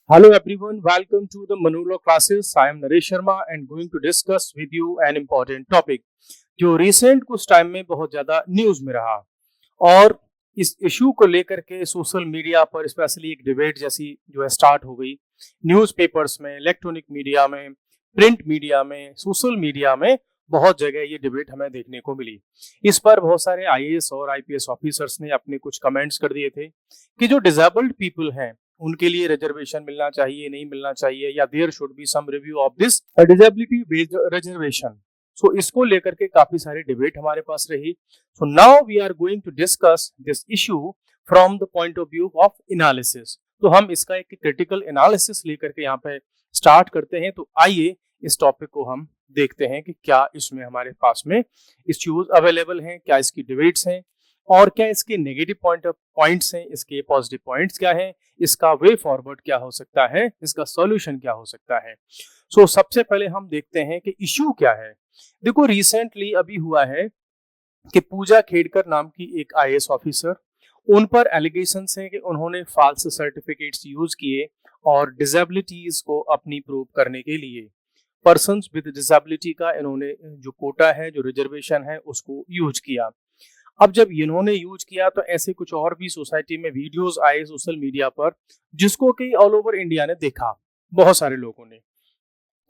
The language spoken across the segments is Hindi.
Hello everyone, welcome to the Manolo classes. I am Naresh Sharma and going to discuss with you an important topic जो रिसेंट कुछ टाइम में बहुत ज्यादा न्यूज में रहा और इस इशू को लेकर के सोशल मीडिया पर स्पेशली एक डिबेट जैसी जो है स्टार्ट हो गई। न्यूज़पेपर्स में, इलेक्ट्रॉनिक मीडिया में, प्रिंट मीडिया में, सोशल मीडिया में बहुत जगह ये डिबेट हमें देखने को मिली। इस पर बहुत सारे आईएएस और आईपीएस ऑफिसर्स ने अपने कुछ कमेंट्स कर दिए थे कि जो डिसेबल्ड पीपल हैं उनके लिए रिजर्वेशन मिलना चाहिए, नहीं मिलना चाहिए, या there should be some review of this disability based reservation. So इसको लेकर के काफी सारी डिबेट हमारे पास रही। So now we are going to discuss this issue from the point of view of analysis. तो हम इसका एक क्रिटिकल एनालिसिस लेकर के यहाँ पे स्टार्ट करते हैं। तो आइए इस टॉपिक को हम देखते हैं कि क्या इसमें हमारे पास में इश्यूज अवेलेबल हैं, क्या इसकी डिबेट्स हैं और क्या इसके नेगेटिव पॉइंट्स हैं, इसके पॉजिटिव पॉइंट्स क्या हैं, इसका वे फॉरवर्ड क्या हो सकता है, इसका सॉल्यूशन क्या हो सकता है। सो सबसे पहले हम देखते हैं कि इशू क्या है। देखो, रिसेंटली अभी हुआ है कि पूजा खेड़कर नाम की एक आईएएस ऑफिसर, उन पर एलिगेशंस हैं कि उन्होंने फाल्स सर्टिफिकेट्स यूज किए और डिसेबिलिटीज को अपनी प्रूव करने के लिए पर्सन्स विद डिसेबिलिटी का इन्होंने जो कोटा है, जो रिजर्वेशन है, उसको यूज किया। अब जब इन्होंने यूज किया तो ऐसे कुछ और भी सोसाइटी में वीडियोस आए सोशल मीडिया पर जिसको कि ऑल ओवर इंडिया ने देखा, बहुत सारे लोगों ने,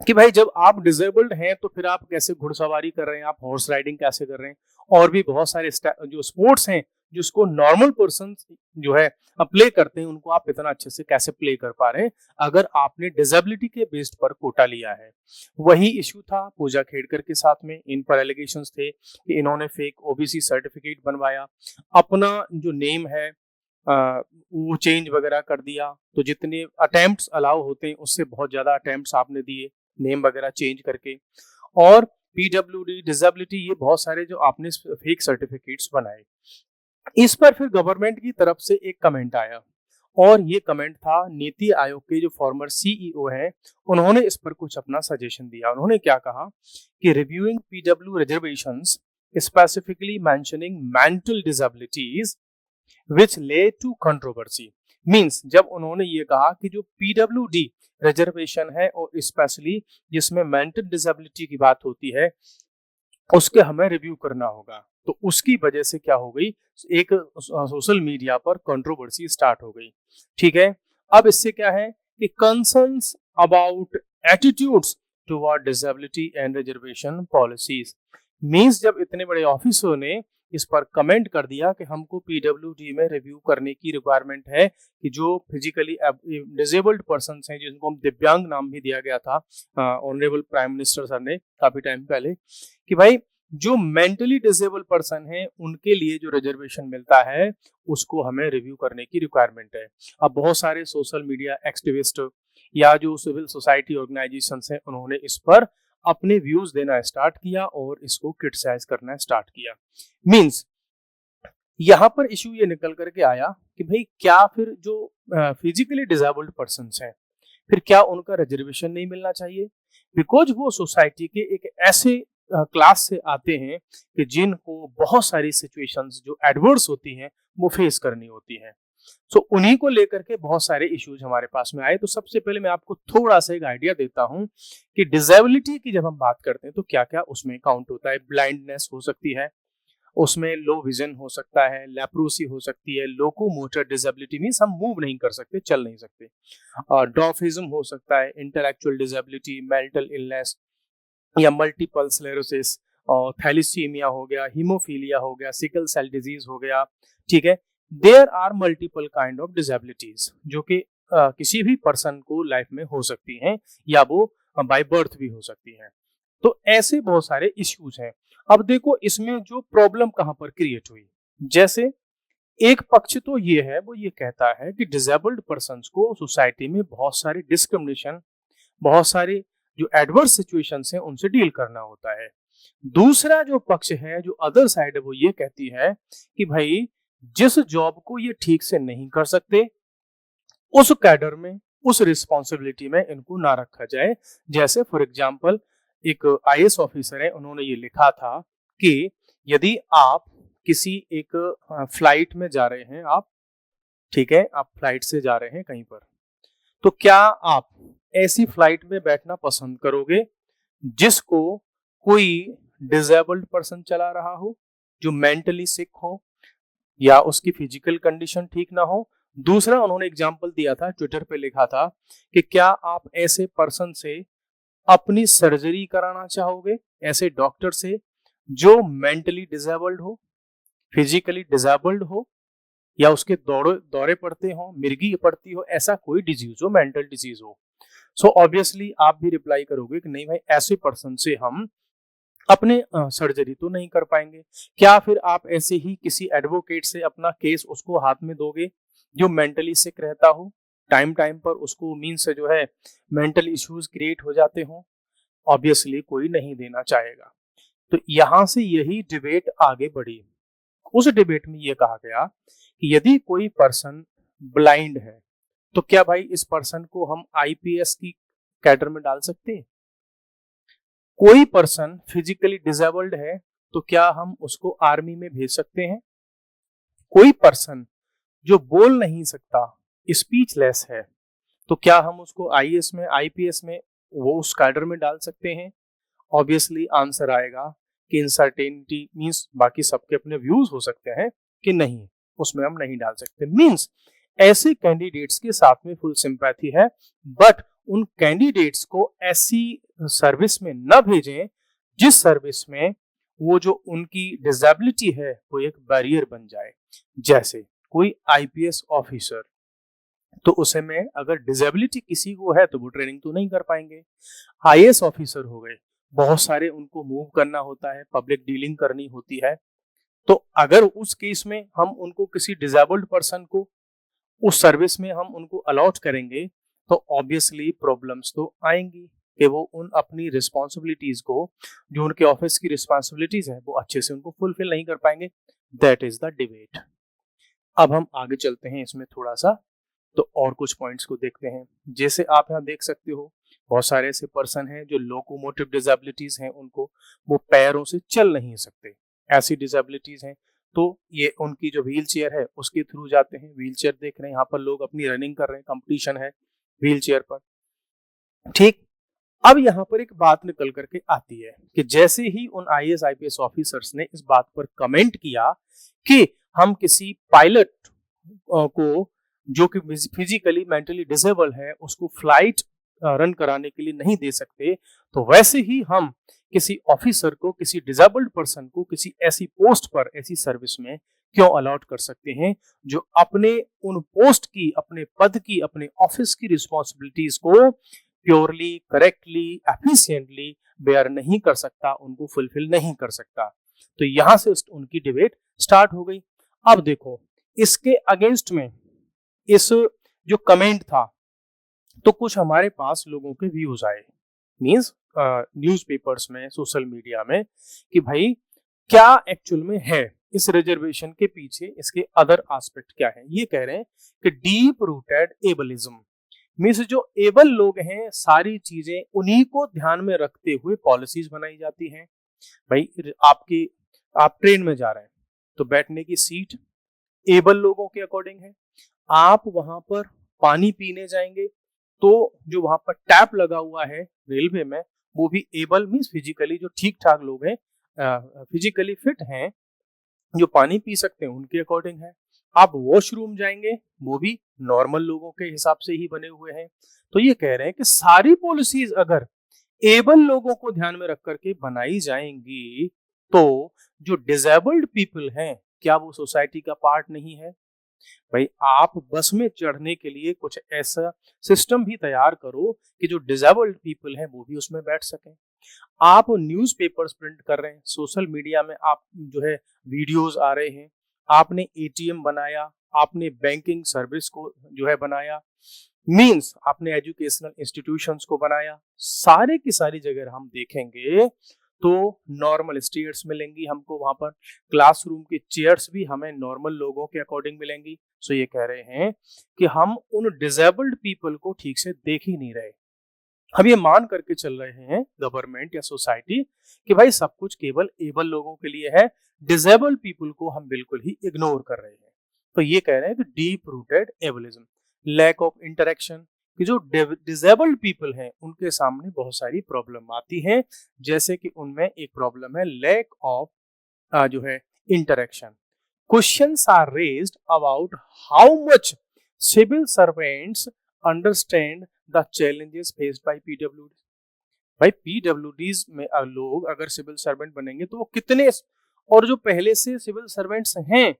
कि भाई जब आप डिसेबल्ड हैं तो फिर आप कैसे घुड़सवारी कर रहे हैं, आप हॉर्स राइडिंग कैसे कर रहे हैं, और भी बहुत सारे जो स्पोर्ट्स हैं जिसको नॉर्मल पर्सन जो है प्ले करते हैं उनको आप इतना अच्छे से कैसे प्ले कर पा रहे हैं अगर आपने डिसेबिलिटी के बेस्ड पर कोटा लिया है। वही इशू था पूजा खेड़कर के साथ में। इन पर एलिगेशंस थे कि इन्होंने फेक ओबीसी सर्टिफिकेट बनवाया, अपना जो नेम है वो चेंज वगैरह कर दिया। तो जितने अटेम्प्ट्स अलाउ होते हैं उससे बहुत ज्यादा अटेम्प्ट्स आपने दिए नेम वगैरह चेंज करके, और पीडब्ल्यूडी, डिसेबिलिटी, ये बहुत सारे जो आपने फेक सर्टिफिकेट्स बनाए। इस पर फिर गवर्नमेंट की तरफ से एक कमेंट आया और ये कमेंट था नीति आयोग के जो फॉर्मर सीईओ हैं, उन्होंने इस पर कुछ अपना सजेशन दिया। उन्होंने क्या कहा कि reviewing P W reservations specifically mentioning mental disabilities which led to controversy. Means जब उन्होंने ये कहा कि जो पीडब्ल्यूडी रिजर्वेशन है और स्पेशली जिसमें मेंटल डिसेबिलिटी की बात होती है उसके हमें रिव्यू करना होगा, तो उसकी वजह से क्या हो गई, एक सोशल मीडिया पर कंट्रोवर्सी स्टार्ट हो गई। ठीक है, अब इससे क्या है कि concerns about attitudes toward disability and reservation policies. Means जब इतने बड़े ऑफिसर ने इस पर कमेंट कर दिया कि हमको पीडब्ल्यूडी में रिव्यू करने की रिक्वायरमेंट है कि जो फिजिकली डिसेबल्ड पर्सन हैं, जिनको हम दिव्यांग नाम भी दिया गया था ऑनरेबल प्राइम मिनिस्टर सर ने काफी टाइम पहले, कि भाई जो मेंटली डिसेबल पर्सन है उनके लिए जो रिजर्वेशन मिलता है उसको हमें रिव्यू करने की रिक्वायरमेंट है। अब बहुत सारे सोशल मीडिया एक्टिविस्ट या जो सिविल सोसाइटी ऑर्गेनाइजेशंस हैं उन्होंने इस पर अपने व्यूज देना स्टार्ट किया और इसको क्रिटिसाइज करना स्टार्ट किया। मींस यहाँ पर इशू ये निकल करके आया कि भाई क्या फिर जो फिजिकली डिसेबल्ड पर्सन्स हैं फिर क्या उनका रिजर्वेशन नहीं मिलना चाहिए, बिकॉज वो सोसाइटी के एक ऐसे क्लास से आते हैं कि जिनको बहुत सारी सिचुएशंस जो एडवर्स होती हैं वो फेस करनी होती हैं। सो उन्हीं को लेकर के बहुत सारे इश्यूज हमारे पास में आए। तो सबसे पहले मैं आपको थोड़ा सा एक आइडिया देता हूं कि डिसेबिलिटी की जब हम बात करते हैं तो क्या क्या उसमें काउंट होता है। ब्लाइंडनेस हो सकती है, उसमें लो विजन हो सकता है, लेप्रोसी हो सकती है, लोकोमोटर डिसेबिलिटी मींस हम मूव नहीं कर सकते, चल नहीं सकते, डॉफिज्म हो सकता है, इंटेलेक्चुअल डिसेबिलिटी, मेंटल इलनेस या मल्टीपल स्लेरोसिस, और थैलीसीमिया हो गया, हीमोफीलिया हो गया, सिकल सेल डिजीज हो गया। ठीक है, there are multiple kind of disabilities जो कि किसी भी पर्सन को लाइफ में हो सकती हैं या वो बाय बर्थ भी हो सकती हैं। तो ऐसे बहुत सारे इश्यूज हैं। अब देखो इसमें जो प्रॉब्लम कहां पर क्रिएट हुई, जैसे एक पक्ष तो ये है, वो ये कहता है कि डिसेबल्ड पर्सन्स को सोसाइटी में बहुत सारी डिस्क्रिमिनेशन, बहुत सारी जो एडवर्स सिचुएशंस हैं उनसे डील करना होता है। दूसरा जो पक्ष है, जो अदर साइड है, वो ये कहती है कि भाई जिस जॉब को ये ठीक से नहीं कर सकते उस कैडर में, उस रिस्पॉन्सिबिलिटी में इनको ना रखा जाए। जैसे फॉर एग्जाम्पल एक आईएएस ऑफिसर है, उन्होंने ये लिखा था कि यदि आप किसी एक फ्लाइट में जा रहे हैं, आप ठीक है, आप फ्लाइट से जा रहे हैं कहीं पर, तो क्या आप ऐसी फ्लाइट में बैठना पसंद करोगे जिसको कोई डिसेबल्ड पर्सन चला रहा हो, जो मेंटली सिक हो या उसकी फिजिकल कंडीशन ठीक ना हो? दूसरा उन्होंने एग्जाम्पल दिया था, ट्विटर पे लिखा था कि क्या आप ऐसे पर्सन से अपनी सर्जरी कराना चाहोगे, ऐसे डॉक्टर से जो मेंटली डिसेबल्ड हो, फिजिकली डिसेबल्ड हो, या उसके दौरे दौरे पड़ते हो, मिर्गी पड़ती हो, ऐसा कोई डिजीज हो, मेंटल डिजीज हो? सो ऑब्वियसली आप भी रिप्लाई करोगे कि नहीं भाई, ऐसे पर्सन से हम अपने सर्जरी तो नहीं कर पाएंगे। क्या फिर आप ऐसे ही किसी एडवोकेट से अपना केस उसको हाथ में दोगे जो मेंटली सिक रहता हो, टाइम टाइम पर उसको मीन्स से जो है मेंटल इश्यूज क्रिएट हो जाते हो? ऑब्वियसली कोई नहीं देना चाहेगा। तो यहां से यही डिबेट आगे बढ़ी। उस डिबेट में यह कहा गया कि यदि कोई पर्सन ब्लाइंड है तो क्या भाई इस पर्सन को हम आईपीएस की कैडर में डाल सकते हैं? कोई पर्सन फिजिकली डिसेबल्ड है तो क्या हम उसको आर्मी में भेज सकते हैं? कोई पर्सन जो बोल नहीं सकता, स्पीचलेस है, तो क्या हम उसको आईएएस में, आईपीएस में, वो उस कैडर में डाल सकते हैं? ऑब्वियसली आंसर आएगा कि इनसर्टेनिटी मींस बाकी सबके अपने व्यूज हो सकते हैं कि नहीं, उसमें हम नहीं डाल सकते। मींस ऐसे कैंडिडेट्स के साथ में फुल सिंपैथी है, बट उन कैंडिडेट्स को ऐसी सर्विस में न भेजें जिस सर्विस में वो जो उनकी डिसेबिलिटी है वो एक बैरियर बन जाए। जैसे कोई आईपीएस ऑफिसर, तो उसे में अगर डिसेबिलिटी किसी को है तो वो ट्रेनिंग तो नहीं कर पाएंगे। आईएएस ऑफिसर हो गए, बहुत सारे उनको मूव करना होता है, पब्लिक डीलिंग करनी होती है, तो अगर उस केस में हम उनको किसी डिसेबल्ड पर्सन को उस सर्विस में हम उनको अलॉट करेंगे तो ऑब्वियसली प्रॉब्लम्स तो आएंगी कि वो उन अपनी रिस्पॉन्सिबिलिटीज को, जो उनके ऑफिस की रिस्पॉन्सिबिलिटीज है, वो अच्छे से उनको फुलफिल नहीं कर पाएंगे। That is the debate. अब हम आगे चलते हैं इसमें थोड़ा सा, तो और कुछ पॉइंट्स को देखते हैं। जैसे आप यहाँ देख सकते हो, बहुत सारे ऐसे पर्सन हैं जो लोकोमोटिव डिसेबिलिटीज हैं, उनको वो पैरों से चल नहीं सकते, ऐसी डिसेबिलिटीज हैं, तो ये उनकी जो व्हील चेयर है उसके थ्रू जाते हैं। व्हील चेयर देख रहे हैं यहाँ पर, लोग अपनी रनिंग कर रहे हैं, कंपटीशन है व्हील चेयर पर, ठीक। अब यहाँ पर एक बात निकल करके आती है कि जैसे ही उन आईएएस आईपीएस ऑफिसर्स ने इस बात पर कमेंट किया कि हम किसी पायलट को जो कि फिजिकली मेंटली डिसेबल है उसको फ्लाइट रन कराने के लिए नहीं दे सकते, तो वैसे ही हम किसी ऑफिसर को, किसी डिसेबल्ड पर्सन को किसी ऐसी पोस्ट पर, ऐसी सर्विस में क्यों अलॉट कर सकते हैं जो अपने उन पोस्ट की, अपने पद की, अपने ऑफिस की रिस्पॉन्सिबिलिटीज को प्योरली, करेक्टली, एफिशिएंटली बेयर नहीं कर सकता, उनको फुलफिल नहीं कर सकता। तो यहां से उनकी डिबेट स्टार्ट हो गई। अब देखो, इसके अगेंस्ट में इस जो कमेंट था, तो कुछ हमारे पास लोगों के व्यूज आए, मींस न्यूज़पेपर्स में, सोशल मीडिया में, कि भाई क्या एक्चुअल में है इस रिजर्वेशन के पीछे, इसके अदर एस्पेक्ट क्या है। ये कह रहे हैं कि डीप रूटेड एबलिज्म, मींस जो एबल लोग हैं, सारी चीजें उन्हीं को ध्यान में रखते हुए पॉलिसीज बनाई जाती हैं। भाई आप ट्रेन में जा रहे हैं तो बैठने की सीट एबल लोगों के अकॉर्डिंग है। आप वहां पर पानी पीने जाएंगे तो जो वहां पर टैप लगा हुआ है रेलवे में, वो भी एबल मींस फिजिकली जो ठीक ठाक लोग हैं, फिजिकली फिट हैं, जो पानी पी सकते हैं, उनके अकॉर्डिंग है। आप वॉशरूम जाएंगे, वो भी नॉर्मल लोगों के हिसाब से ही बने हुए हैं। तो ये कह रहे हैं कि सारी पॉलिसीज अगर एबल लोगों को ध्यान में रख करके बनाई जाएंगी तो जो डिसेबल्ड पीपल हैं, क्या वो सोसाइटी का पार्ट नहीं है? भाई आप बस में चढ़ने के लिए कुछ ऐसा सिस्टम भी तैयार करो कि जो डिसेबल्ड पीपल हैं वो भी उसमें बैठ सकें। आप न्यूज़पेपर्स प्रिंट कर रहे हैं, सोशल मीडिया में आप जो है वीडियोस आ रहे हैं, आपने एटीएम बनाया, आपने बैंकिंग सर्विस को जो है बनाया, मींस आपने एजुकेशनल इंस्टीट्यूशंस को बनाया, सारे की सारी जगह हम देखेंगे तो नॉर्मल स्टेयर्स मिलेंगी हमको, वहां पर क्लासरूम की चेयर्स भी हमें नॉर्मल लोगों के अकॉर्डिंग मिलेंगी। सो ये कह रहे हैं कि हम उन डिसेबल्ड पीपल को ठीक से देख ही नहीं रहे। हम ये मान करके चल रहे हैं, गवर्नमेंट या सोसाइटी, कि भाई सब कुछ केवल एबल लोगों के लिए है, डिसेबल्ड पीपल को हम बिल्कुल ही इग्नोर कर रहे हैं। तो ये कह रहे हैं कि deep rooted ableism, lack of interaction, कि जो डिसेबल्ड पीपल हैं उनके सामने बहुत सारी प्रॉब्लम आती हैं, जैसे कि उनमें एक प्रॉब्लम है लैक ऑफ जो है interaction. Questions are raised about how much civil servants understand the challenges faced by PWD. भाई पीडब्ल्यूडीज में लोग अगर सिविल सर्वेंट बनेंगे तो वो कितने, और जो पहले से सिविल सर्वेंट्स हैं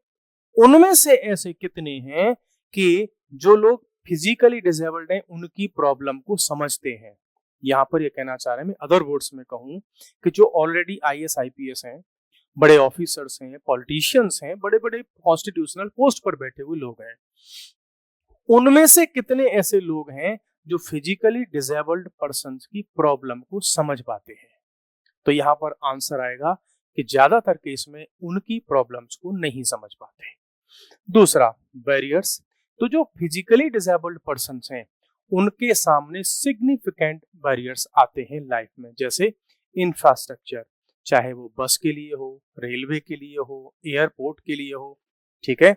उनमें से ऐसे कितने हैं कि जो लोग फिजिकली डिसेबल्ड हैं उनकी प्रॉब्लम को समझते हैं। यहाँ पर ये कहना चाह रहे हैं, मैं अदर वर्ड्स में कहूँ कि जो ऑलरेडी आईएएस आईपीएस हैं, बड़े ऑफिसर्स हैं, पॉलिटिशियंस हैं, बड़े बड़े कॉन्स्टिट्यूशनल पोस्ट पर बैठे हुए लोग हैं, उनमें से कितने ऐसे लोग हैं जो फिजिकली डिसेबल्ड पर्संस की प्रॉब्लम को समझ पाते हैं। तो यहाँ पर आंसर आएगा कि ज्यादातर केस में उनकी प्रॉब्लम्स को नहीं समझ पाते। दूसरा, बैरियर्स। तो जो फिजिकली डिसेबल्ड पर्संस हैं उनके सामने सिग्निफिकेंट बैरियर्स आते हैं लाइफ में, जैसे इंफ्रास्ट्रक्चर, चाहे वो बस के लिए हो, रेलवे के लिए हो, एयरपोर्ट के लिए हो, ठीक है,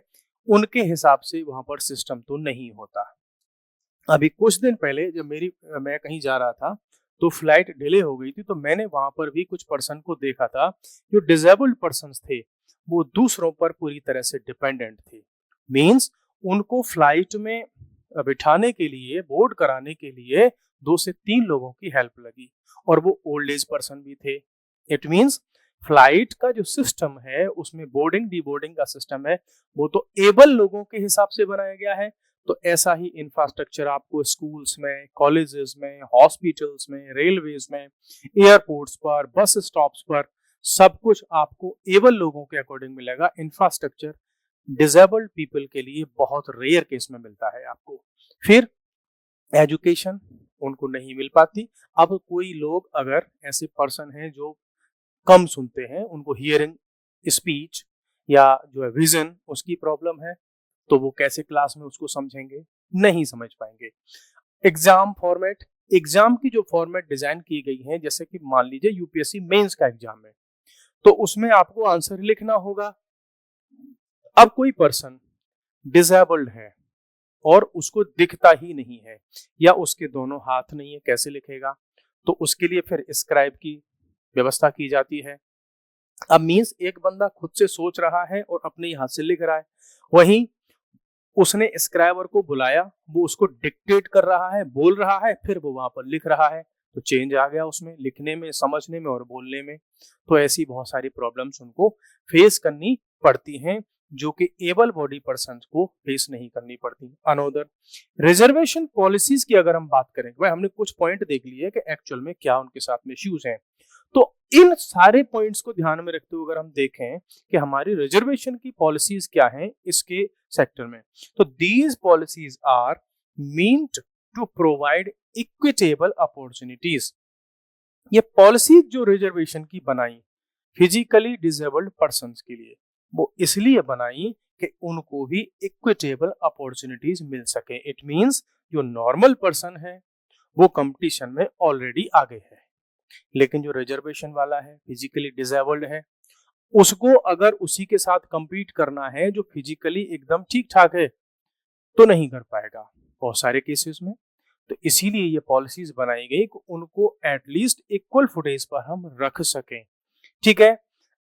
उनके हिसाब से वहां पर सिस्टम तो नहीं होता। अभी कुछ दिन पहले जब मैं कहीं जा रहा था तो फ्लाइट डिले हो गई थी, तो मैंने वहां पर भी कुछ पर्सन को देखा था जो डिसेबल्ड पर्सन्स थे, वो दूसरों पर पूरी तरह से डिपेंडेंट थे। मींस उनको फ्लाइट में बिठाने के लिए, बोर्ड कराने के लिए 2 से 3 लोगों की हेल्प लगी, और वो ओल्ड एज पर्सन भी थे। इट मींस फ्लाइट का जो सिस्टम है उसमें बोर्डिंग डीबोर्डिंग का सिस्टम है वो तो एबल लोगों के हिसाब से बनाया गया है। तो ऐसा ही इंफ्रास्ट्रक्चर आपको स्कूल्स में, कॉलेजेस में, हॉस्पिटल्स में, रेलवेज में, एयरपोर्ट्स पर, बस स्टॉप्स पर, सब कुछ आपको एबल लोगों के अकॉर्डिंग मिलेगा। इंफ्रास्ट्रक्चर डिसेबल्ड पीपल के लिए बहुत रेयर केस में मिलता है आपको। फिर एजुकेशन उनको नहीं मिल पाती। अब कोई लोग अगर ऐसे पर्सन हैं जो कम सुनते हैं, उनको हियरिंग, स्पीच या जो है विजन, उसकी प्रॉब्लम है, तो वो कैसे क्लास में उसको समझेंगे, नहीं समझ पाएंगे। एग्जाम फॉर्मेट, एग्जाम की जो फॉर्मेट डिजाइन की गई है, जैसे कि मान लीजिए यूपीएससी मेंस का एग्जाम है, तो उसमें आपको आंसर लिखना होगा। अब कोई पर्सन डिसेबल्ड है और उसको दिखता ही नहीं है या उसके दोनों हाथ नहीं है, कैसे लिखेगा? तो उसके लिए फिर स्क्राइब की व्यवस्था की जाती है। अब मींस एक बंदा खुद से सोच रहा है और अपने ही हाथ से लिख रहा है, वहीं उसने स्क्राइबर को बुलाया, वो उसको डिक्टेट कर रहा है, बोल रहा है, फिर वो वहां पर लिख रहा है, तो चेंज आ गया उसमें, लिखने में, समझने में और बोलने में। तो ऐसी बहुत सारी प्रॉब्लम्स उनको फेस करनी पड़ती हैं जो कि एबल बॉडी पर्सन को फेस नहीं करनी पड़ती। अनोदर रिजर्वेशन पॉलिसीज की अगर हम बात करें, भाई हमने कुछ पॉइंट देख लिए कि एक्चुअल में क्या उनके साथ में इश्यूज हैं, तो इन सारे पॉइंट्स को ध्यान में रखते हुए अगर हम देखें कि हमारी रिजर्वेशन की पॉलिसीज क्या हैं इसके सेक्टर में, तो these policies are meant to provide equitable opportunities. ये पॉलिसीज जो रिजर्वेशन की बनाई फिजिकली डिसेबल्ड पर्संस के लिए, वो इसलिए बनाई कि उनको भी इक्विटेबल अपॉर्चुनिटीज मिल सके। इट मींस जो नॉर्मल पर्सन है वो कंपटीशन में ऑलरेडी आगे है, लेकिन जो रिजर्वेशन वाला है, फिजिकली डिसेबल्ड है, उसको अगर उसी के साथ compete करना है जो फिजिकली एकदम ठीक ठाक है, तो नहीं कर पाएगा बहुत सारे केसेस में। तो इसीलिए ये पॉलिसीज बनाई गई कि उनको एटलीस्ट इक्वल फुटेज पर हम रख सकें। ठीक है,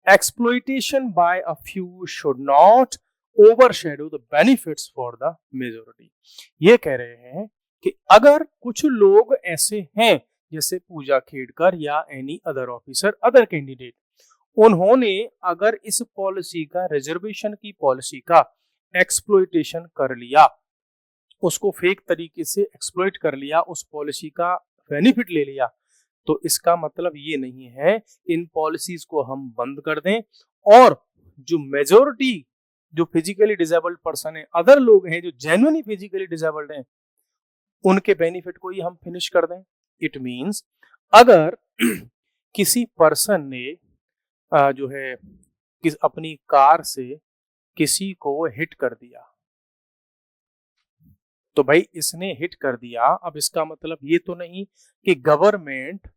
exploitation by a few should not overshadow the benefits for the majority. ये कह रहे हैं कि अगर कुछ लोग ऐसे हैं जैसे पूजा खेड़कर या any other officer, other candidate, उन्होंने अगर इस पॉलिसी का, रिजर्वेशन की पॉलिसी का एक्सप्लॉइटेशन कर लिया, उसको फेक तरीके से एक्सप्लॉइट कर लिया, उस पॉलिसी का बेनिफिट ले लिया, तो इसका मतलब ये नहीं है इन पॉलिसीज को हम बंद कर दें और जो मेजॉरिटी जो फिजिकली डिसेबल्ड पर्सन है, अदर लोग हैं जो जेन्युइनली फिजिकली डिसेबल्ड हैं, उनके बेनिफिट को ही हम फिनिश कर दें। इट मींस अगर किसी पर्सन ने जो है अपनी कार से किसी को हिट कर दिया, तो भाई इसने हिट कर दिया, अब इसका मतलब ये तो नहीं कि गवर्नमेंट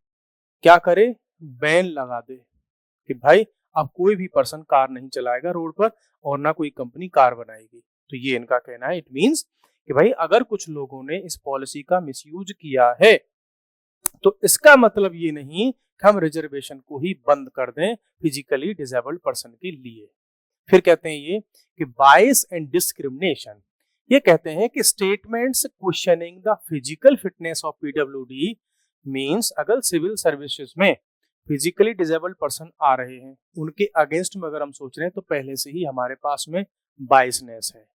क्या करे, बैन लगा दे कि भाई अब कोई भी पर्सन कार नहीं चलाएगा रोड पर और ना कोई कंपनी कार बनाएगी। तो ये इनका कहना है। इट मींस कि भाई अगर कुछ लोगों ने इस पॉलिसी का मिसयूज किया है तो इसका मतलब ये नहीं कि हम रिजर्वेशन को ही बंद कर दें फिजिकली डिसेबल्ड पर्सन के लिए। फिर कहते हैं ये कि बायस एंड डिस्क्रिमिनेशन, ये कहते हैं कि statements questioning the physical fitness of PWD means अगर सिविल सर्विसेज में फिजिकली डिसेबल्ड पर्सन आ रहे हैं उनके अगेंस्ट में अगर हम सोच रहे हैं तो पहले से ही हमारे पास में बायसनेस है,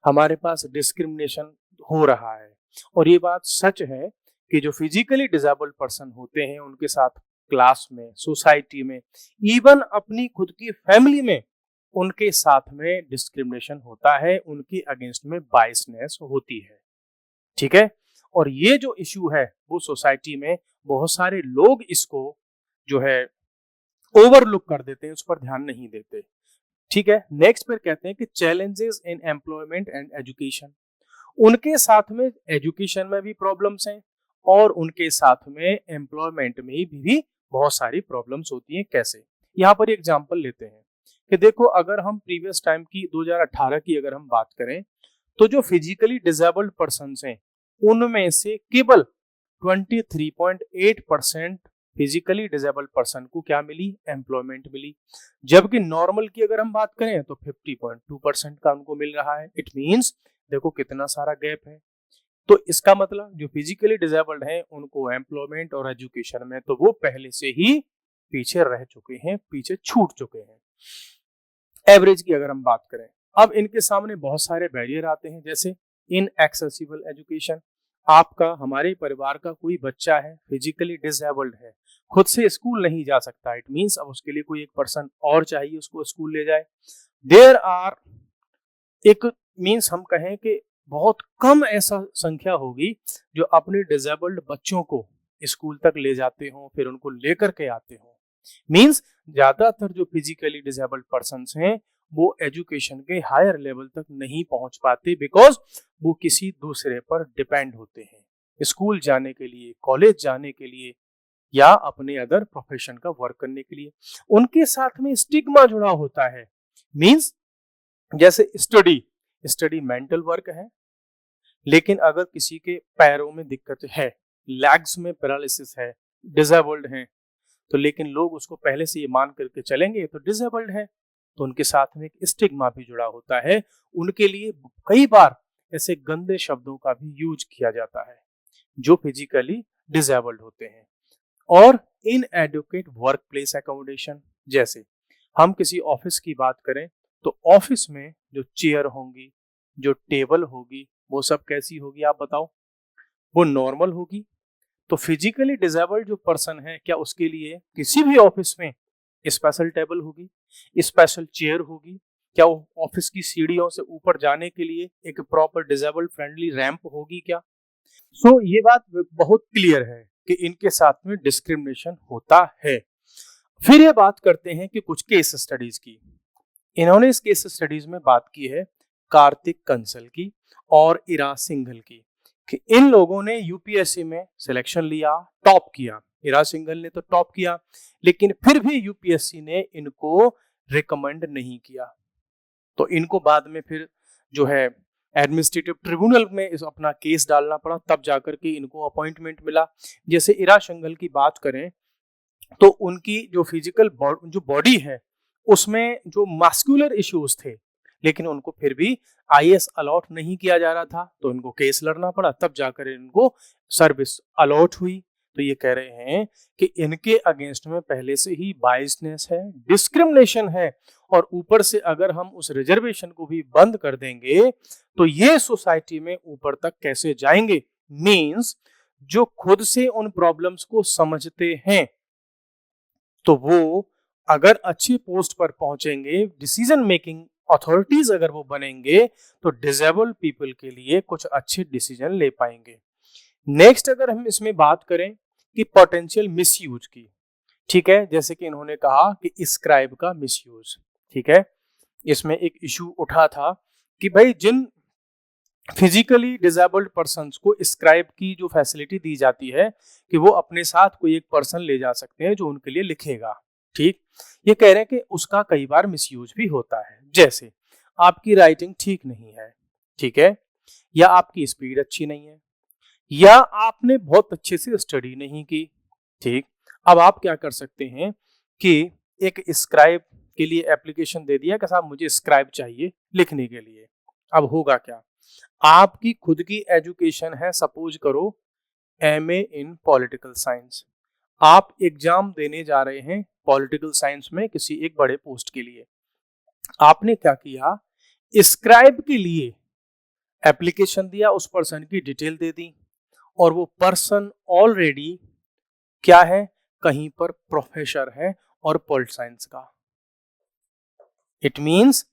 हमारे पास डिस्क्रिमिनेशन हो रहा है। और ये बात सच है कि जो फिजिकली डिसेबल्ड पर्सन होते हैं उनके साथ क्लास में, सोसाइटी में, इवन अपनी खुद की फैमिली में उनके साथ में डिस्क्रिमिनेशन होता है, उनके अगेंस्ट में बायसनेस होती है। ठीक है, और ये जो इश्यू है वो सोसाइटी में बहुत सारे लोग इसको जो है ओवरलुक कर देते हैं, उस पर ध्यान नहीं देते। ठीक है, नेक्स्ट पर कहते हैं कि challenges in employment and education, उनके साथ में एजुकेशन में भी प्रॉब्लम्स हैं और उनके साथ में एम्प्लॉयमेंट में भी बहुत सारी प्रॉब्लम्स होती हैं। कैसे, यहाँ पर एग्जांपल लेते हैं कि देखो अगर हम प्रीवियस टाइम की 2018 की अगर हम बात करें तो जो फिजिकली डिसेबल्ड पर्सन्स हैं उनमें से केवल 23.8% फिजिकली डिसेबल्ड पर्सन को क्या मिली, एम्प्लॉयमेंट मिली, जबकि नॉर्मल की अगर हम बात करें तो 50.2% का उनको मिल रहा है। इट मींस देखो कितना सारा गैप है। तो इसका मतलब जो फिजिकली डिसेबल्ड हैं उनको एम्प्लॉयमेंट और एजुकेशन में तो वो पहले से ही पीछे रह चुके हैं, पीछे छूट चुके हैं। एवरेज की अगर हम बात करें, अब इनके सामने बहुत सारे बैरियर आते हैं, जैसे इनएक्सेसिबल एजुकेशन। आपका, हमारे परिवार का कोई बच्चा है फिजिकली डिसेबल्ड है, खुद से स्कूल नहीं जा सकता, इट मींस अब उसके लिए कोई एक पर्सन और चाहिए उसको स्कूल ले जाए। देयर आर एक मींस हम कहें कि बहुत कम ऐसा संख्या होगी जो अपने डिसेबल्ड बच्चों को स्कूल तक ले जाते हो फिर उनको लेकर के आते हो। मींस ज्यादातर जो फिजिकली डिसेबल्ड पर्सन्स हैं वो एजुकेशन के हायर लेवल तक नहीं पहुंच पाते बिकॉज वो किसी दूसरे पर डिपेंड होते हैं स्कूल जाने के लिए, कॉलेज जाने के लिए या अपने अदर प्रोफेशन का वर्क करने के लिए। उनके साथ में स्टिग्मा जुड़ा होता है। मींस जैसे स्टडी मेंटल वर्क है, लेकिन अगर किसी के पैरों में दिक्कत है, लेग्स में पैरालिसिस है, डिसेबल्ड है, तो लेकिन लोग उसको पहले से ये मान करके चलेंगे तो डिसेबल्ड है, तो उनके साथ में एक स्टिग्मा भी जुड़ा होता है। उनके लिए कई बार ऐसे गंदे शब्दों का भी यूज किया जाता है जो फिजिकली डिसेबल्ड होते हैं। और इनएडुकेट वर्क प्लेस अकोमोडेशन, जैसे हम किसी ऑफिस की बात करें तो ऑफिस में जो चेयर होंगी, जो टेबल होगी, वो सब कैसी होगी आप बताओ, वो नॉर्मल होगी? तो फिजिकली डिसेबल्ड जो पर्सन है क्या उसके लिए किसी भी ऑफिस में स्पेशल टेबल होगी, स्पेशल चेयर होगी? क्या वो ऑफिस की सीढ़ियों से ऊपर जाने के लिए एक प्रॉपर डिसेबल्ड फ्रेंडली रैंप होगी क्या? सो ये बात बहुत क्लियर है कि इनके साथ में डिस्क्रिमिनेशन होता है। फिर ये बात करते हैं कि कुछ केस स्टडीज की। इन्होंने इस केस स्टडीज में बात की है कार्तिक कंसल की और इरा सिंघल की, कि इन लोगों ने यूपीएससी में सिलेक्शन लिया, टॉप किया। इरा सिंघल ने तो टॉप किया, लेकिन फिर भी यूपीएससी ने इनको रिकमेंड नहीं किया, तो इनको बाद में फिर जो है एडमिनिस्ट्रेटिव ट्रिब्यूनल में इस अपना केस डालना पड़ा, तब जाकर के इनको अपॉइंटमेंट मिला। जैसे इरा सिंघल की बात करें तो उनकी जो फिजिकल जो बॉडी है उसमें जो मस्कुलर इश्यूज थे, लेकिन उनको फिर भी आईएएस अलॉट नहीं किया जा रहा था, तो इनको केस लड़ना पड़ा, तब जाकर इनको सर्विस अलॉट हुई। तो ये कह रहे हैं कि इनके अगेंस्ट में पहले से ही बायसनेस है, डिस्क्रिमिनेशन है, और ऊपर से अगर हम उस रिजर्वेशन को भी बंद कर देंगे तो ये सोसाइटी में ऊपर तक कैसे जाएंगे। मींस जो खुद से उन प्रॉब्लम्स को समझते हैं तो वो अगर अच्छी पोस्ट पर पहुंचेंगे, डिसीजन मेकिंग अथॉरिटीज अगर वो बनेंगे तो डिसेबल्ड पीपल के लिए कुछ अच्छे डिसीजन ले पाएंगे। नेक्स्ट अगर हम इसमें बात करें कि पोटेंशियल मिसयूज की, ठीक है, जैसे कि इन्होंने कहा कि स्क्राइब का मिसयूज, ठीक है, इसमें एक इशू उठा था कि भाई जिन फिजिकली डिसेबल्ड पर्सन्स को स्क्राइब की जो फैसिलिटी दी जाती है कि वो अपने साथ कोई एक पर्सन ले जा सकते हैं जो उनके लिए लिखेगा, ठीक, ये कह रहे हैं कि उसका कई बार मिसयूज भी होता है। जैसे आपकी राइटिंग ठीक नहीं है, ठीक है, या आपकी स्पीड अच्छी नहीं है, या आपने बहुत अच्छे से स्टडी नहीं की। ठीक, अब आप क्या कर सकते हैं कि एक स्क्राइब के लिए एप्लीकेशन दे दिया कि साहब मुझे स्क्राइब चाहिए लिखने के लिए। अब होगा क्या, आपकी खुद की एजुकेशन है, सपोज करो एमए इन पॉलिटिकल साइंस, आप एग्जाम देने जा रहे हैं पॉलिटिकल साइंस में किसी एक बड़े पोस्ट के लिए। आपने क्या किया, स्क्राइब के लिए एप्लीकेशन दिया, उस पर्सन की डिटेल दे दी, और वो पर्सन ऑलरेडी क्या है, कहीं पर प्रोफेसर है और पॉलिट साइंस का। इट मींस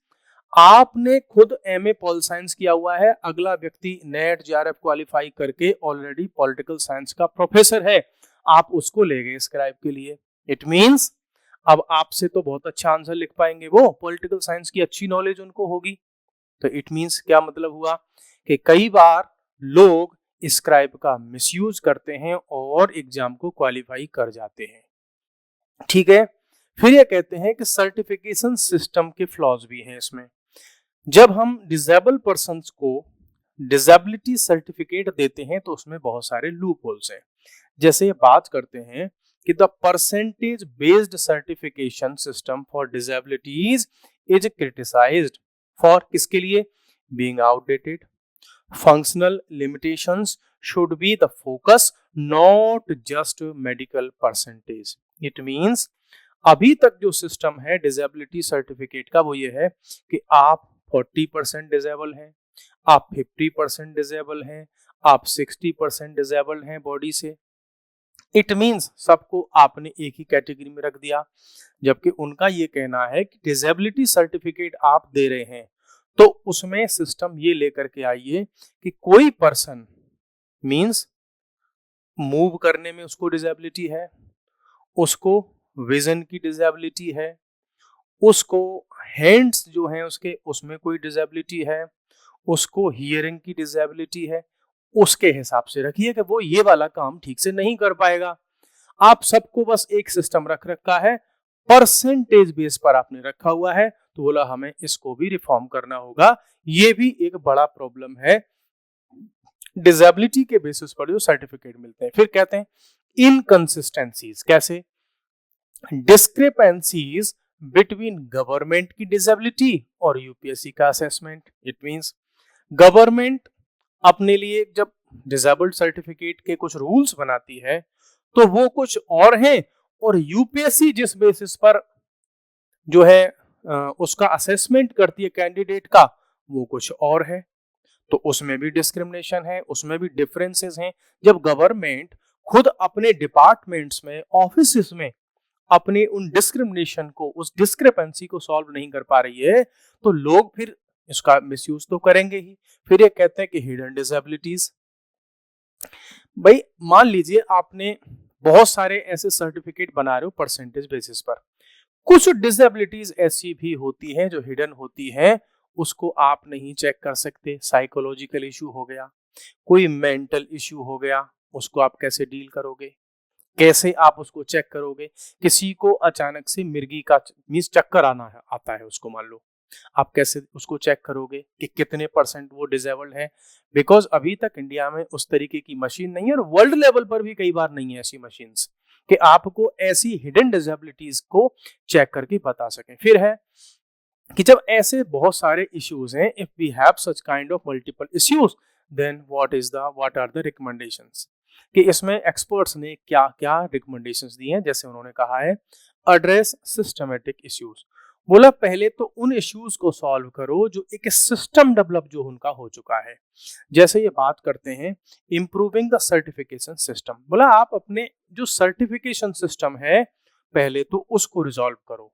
आपने खुद एमए पॉल साइंस किया हुआ है, अगला व्यक्ति नेट जेआरएफ क्वालिफाई करके ऑलरेडी पॉलिटिकल साइंस का प्रोफेसर है, आप उसको ले गए स्क्राइब के लिए। इट मींस अब आपसे तो बहुत अच्छा आंसर लिख पाएंगे वो, पॉलिटिकल साइंस की अच्छी नॉलेज उनको होगी। तो इट मींस क्या मतलब हुआ कि कई बार लोग स्क्राइब का मिसयूज करते हैं और एग्जाम को क्वालिफाई कर जाते हैं। ठीक है, फिर ये कहते हैं कि सर्टिफिकेशन सिस्टम के फ्लॉज भी हैं इसमें। जब हम डिसेबल पर्संस को डिसेबिलिटी सर्टिफिकेट देते हैं तो उसमें बहुत सारे लूप होल्स हैं। जैसे ये बात करते हैं कि the percentage based certification system for disabilities is criticised for किसके लिए, being outdated, functional limitations should be the focus, not just medical percentage. It means अभी तक जो सिस्टम है डिसेबिलिटी सर्टिफिकेट का वो ये है कि आप 40% डिसेबल हैं, आप 50% डिसेबल हैं, आप 60% डिसेबल हैं बॉडी से। इट मींस सबको आपने एक ही कैटेगरी में रख दिया, जबकि उनका ये कहना है कि डिसेबिलिटी सर्टिफिकेट आप दे रहे हैं तो उसमें सिस्टम ये लेकर के आइए कि कोई पर्सन मींस मूव करने में उसको डिसेबिलिटी है, उसको विजन की डिसेबिलिटी है, उसको हैंड्स जो हैं उसके उसमें कोई डिसेबिलिटी है, उसको हियरिंग की डिसेबिलिटी है, उसके हिसाब से रखिए कि वो ये वाला काम ठीक से नहीं कर पाएगा। आप सबको बस एक सिस्टम रख रखा है, परसेंटेज बेस पर आपने रखा हुआ है, तो बोला हमें इसको भी रिफॉर्म करना होगा। ये भी एक बड़ा प्रॉब्लम है डिसेबिलिटी के बेसिस पर जो सर्टिफिकेट मिलते हैं। फिर कहते हैं इनकंसिस्टेंसीज, कैसे, डिस्क्रिपेंसीज बिटवीन गवर्नमेंट की डिसेबिलिटी और यूपीएससी का असेसमेंट। इट मींस गवर्नमेंट अपने लिए जब डिसेबल्ड सर्टिफिकेट के कुछ रूल्स बनाती है तो वो कुछ और हैं, और यूपीएससी जिस बेसिस पर जो है उसका असेसमेंट करती है कैंडिडेट का वो कुछ और है। तो उसमें भी डिस्क्रिमिनेशन है, उसमें भी डिफरेंसेस हैं। जब गवर्नमेंट खुद अपने डिपार्टमेंट्स में, ऑफिस में अपने उन डिस्क्रिमिनेशन को, उस डिस्क्रिपेंसी को सॉल्व नहीं कर पा रही है तो लोग फिर इसका मिसयूज तो करेंगे ही। फिर ये कहते हैं कि हिडन डिसेबिलिटीज, भाई मान लीजिए आपने बहुत सारे ऐसे सर्टिफिकेट बना रहे हो परसेंटेज बेसिस पर, कुछ डिसेबिलिटीज ऐसी भी होती हैं जो हिडन होती हैं, उसको आप नहीं चेक कर सकते। साइकोलॉजिकल इशू हो गया, कोई मेंटल इशू हो गया, उसको आप कैसे डील करोगे, कैसे आप उसको चेक करोगे। किसी को अचानक से मिर्गी का मींस चक्कर आता है उसको, मान लो, आप कैसे उसको चेक करोगे कि कितने परसेंट वो डिसेबल्ड है। बिकॉज अभी तक इंडिया में उस तरीके की मशीन नहीं है, और वर्ल्ड लेवल पर भी कई बार नहीं है ऐसी मशीन्स कि आपको ऐसी हिडन डिसेबिलिटीज को चेक करके बता सकें। फिर है कि जब ऐसे बहुत सारे इश्यूज हैं, if we have such kind of multiple issues then what are the recommendations, कि इसमें एक्सपर्ट्स ने क्या क्या रिकमेंडेशंस दी हैं। जैसे उन्होंने कहा है एड्रेस सिस्टमेटिक इश्यूज, बोला पहले तो उन इश्यूज को सॉल्व करो जो एक सिस्टम डेवलप जो उनका हो चुका है। जैसे ये बात करते हैं इंप्रूविंग द सर्टिफिकेशन सिस्टम, बोला आप अपने जो सर्टिफिकेशन सिस्टम है पहले तो उसको रिजॉल्व करो।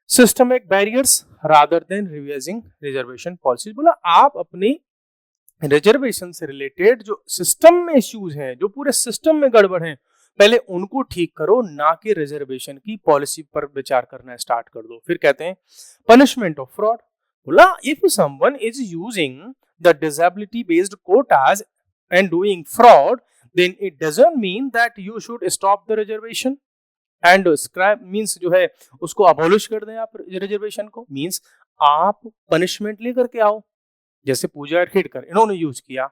Systemic barriers rather than revising reservation policy, बोला आप अपनी रिजर्वेशन से रिलेटेड जो सिस्टम में इश्यूज हैं, जो पूरे सिस्टम में गड़बड़ हैं, पहले उनको ठीक करो, ना कि रिजर्वेशन की पॉलिसी पर विचार करना स्टार्ट कर दो। फिर कहते हैं पनिशमेंट ऑफ फ्रॉड, बोला if someone is using the disability based quotas and doing fraud then it doesn't mean that you should stop the reservation and scrap, means जो है उसको अबॉलिश कर दें आप रिजर्वेशन को, मींस आप पनिशमेंट लेकर के आओ जैसे पूजा खेड़कर इन्होंने यूज किया।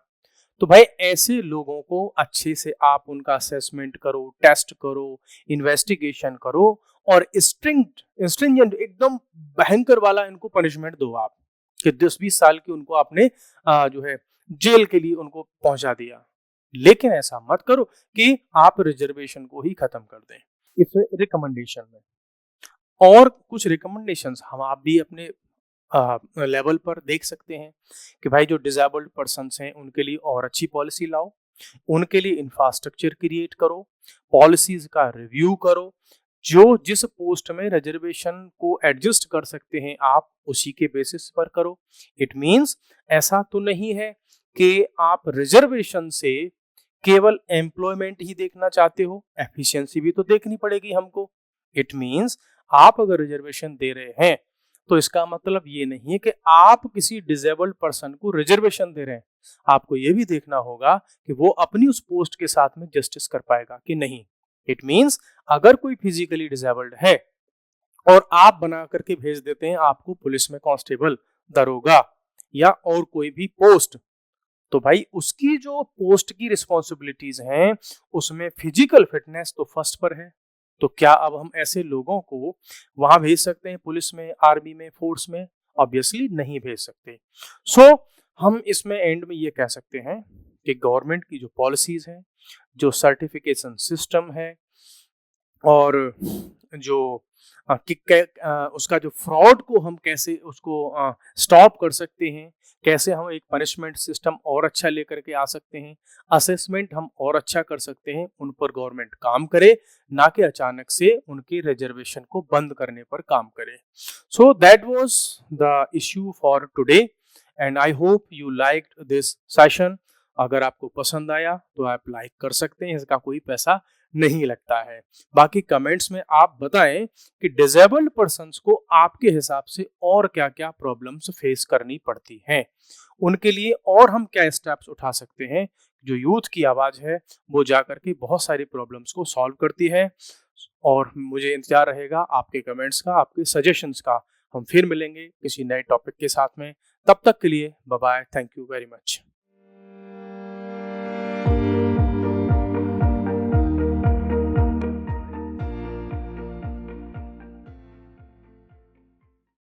तो भाई ऐसे लोगों को अच्छे से आप उनका असेसमेंट करो, टेस्ट करो, इन्वेस्टिगेशन करो और स्ट्रिंजेंट एकदम भयंकर वाला इनको पनिशमेंट दो आप कि 10-20 साल की उनको आपने जो है जेल के लिए उनको पहुंचा दिया। लेकिन ऐसा मत करो कि आप रिजर्वेशन को ही खत्म कर दें। इस रिकमेंडेशन में और कुछ रिकमेंडेशंस हम आप भी अपने लेवल पर देख सकते हैं कि भाई जो डिसेबल्ड पर्सन्स हैं उनके लिए और अच्छी पॉलिसी लाओ, उनके लिए इंफ्रास्ट्रक्चर क्रिएट करो, पॉलिसीज का रिव्यू करो, जो जिस पोस्ट में रिजर्वेशन को एडजस्ट कर सकते हैं आप उसी के बेसिस पर करो। इट मींस ऐसा तो नहीं है कि आप रिजर्वेशन से केवल एम्प्लॉयमेंट ही देखना चाहते हो, एफिशिएंसी भी तो देखनी पड़ेगी हमको। इट मींस आप अगर रिजर्वेशन दे रहे हैं तो इसका मतलब ये नहीं है कि आप किसी डिसेबल्ड पर्सन को रिजर्वेशन दे रहे हैं, आपको ये भी देखना होगा कि वो अपनी उस पोस्ट के साथ में जस्टिस कर पाएगा कि नहीं। इट मींस अगर कोई फिजिकली डिसेबल्ड है और आप बना करके भेज देते हैं आपको पुलिस में कांस्टेबल, दरोगा या और कोई भी पोस्ट, तो भाई उसकी जो पोस्ट की रिस्पॉन्सिबिलिटीज हैं उसमें फिजिकल फिटनेस तो फर्स्ट पर है। तो क्या अब हम ऐसे लोगों को वहां भेज सकते हैं पुलिस में, आर्मी में, फोर्स में? ऑब्वियसली नहीं भेज सकते। सो हम इसमें एंड में ये कह सकते हैं कि गवर्नमेंट की जो पॉलिसीज हैं, जो सर्टिफिकेशन सिस्टम है और जो उसका जो फ्रॉड को हम कैसे उसको स्टॉप कर सकते हैं, कैसे हम एक पनिशमेंट सिस्टम और अच्छा लेकर के आ सकते हैं, असेसमेंट हम और अच्छा कर सकते हैं, उन पर गवर्नमेंट काम करे, ना कि अचानक से उनके रिजर्वेशन को बंद करने पर काम करे। So that was the issue for today and I hope you liked this session. अगर आपको पसंद आया तो आप लाइक कर सकते हैं, इसका कोई पैसा नहीं लगता है। बाकी कमेंट्स में आप बताएं कि डिसेबल्ड पर्सन्स को आपके हिसाब से और क्या क्या प्रॉब्लम्स फेस करनी पड़ती हैं, उनके लिए और हम क्या स्टेप्स उठा सकते हैं। जो यूथ की आवाज है वो जाकर के बहुत सारी प्रॉब्लम्स को सॉल्व करती है और मुझे इंतजार रहेगा आपके कमेंट्स का, आपके सजेशंस का। हम फिर मिलेंगे किसी नए टॉपिक के साथ में, तब तक के लिए bye bye, thank you very much.